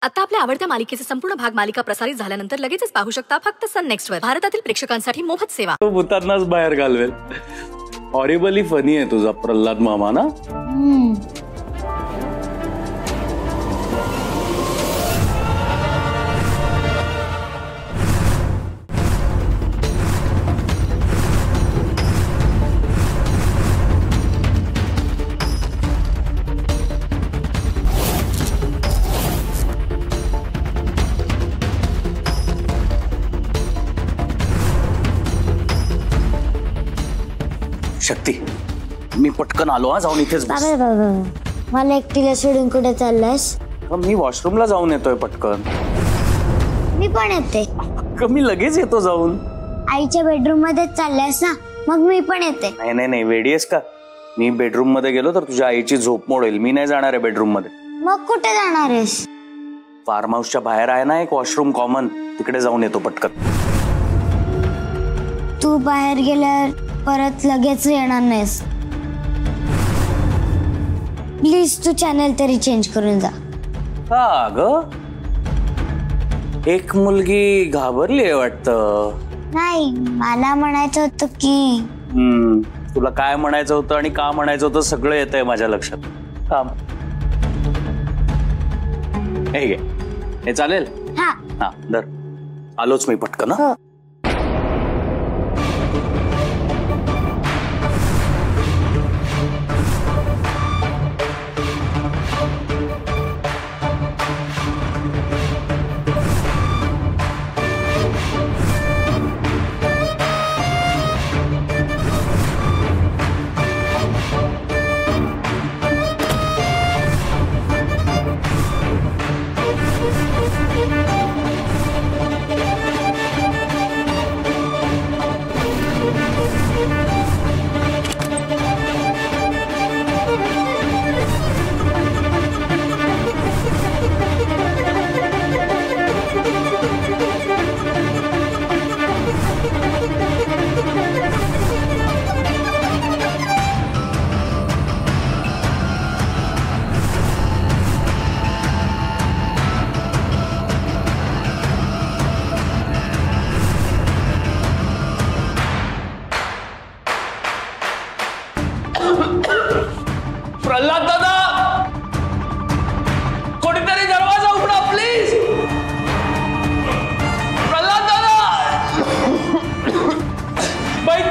आता आपल्या आवडत्या मालिकेचे संपूर्ण भाग मालिका प्रसारित झाल्यानंतर लगेचच पाहू शकता फक्त सन नेक्स्ट वर. भारतातील प्रेक्षकांसाठी मोफत सेवा. तो भूतांनाच बाहेर घालवेल. हॉरिबली फनी आहे तुझा प्रल्हाद मामा ना. शक्ती, मी पटकन आलो. जाऊन इथेच बस. मला एकटीला सोडून कुठे चाललास? मी वॉशरूमला जाऊन येतोय पटकन. मी पण येते. मी लगेच येतो जाऊन. आईच्या बेडरूम मध्ये चालल्यास ना, मग मी पण येते. नाही नाही नाही, वेडी आहेस का? मी बेडरूम मध्ये गेलो तर तुझ्या आईची झोप मोडेल. मी नाही जाणार आहे बेडरूम मध्ये. मग कुठे जाणार आहेस? फार्म हाऊसच्या बाहेर आहे ना एक वॉशरूम कॉमन, तिकडे जाऊन येतो पटकन. तू बाहेर गेल्यावर परत लगेच येणार नाहीस. प्लीज तू चॅनल तरी चेंज करून जा. का ग? एक मुलगी घाबरली आहे वाटतं. नाही, मला म्हणायचं होतं की तुला काय म्हणायचं होतं आणि का म्हणायचं होतं सगळं येतंय माझ्या लक्षात. काम हे चालेल. हा हा दर आलोच मी पटकन. हो. प्रल्हाद दादा, कोणीतरी दरवाजा उघडा प्लीज. प्रल्हाद दादा, बाई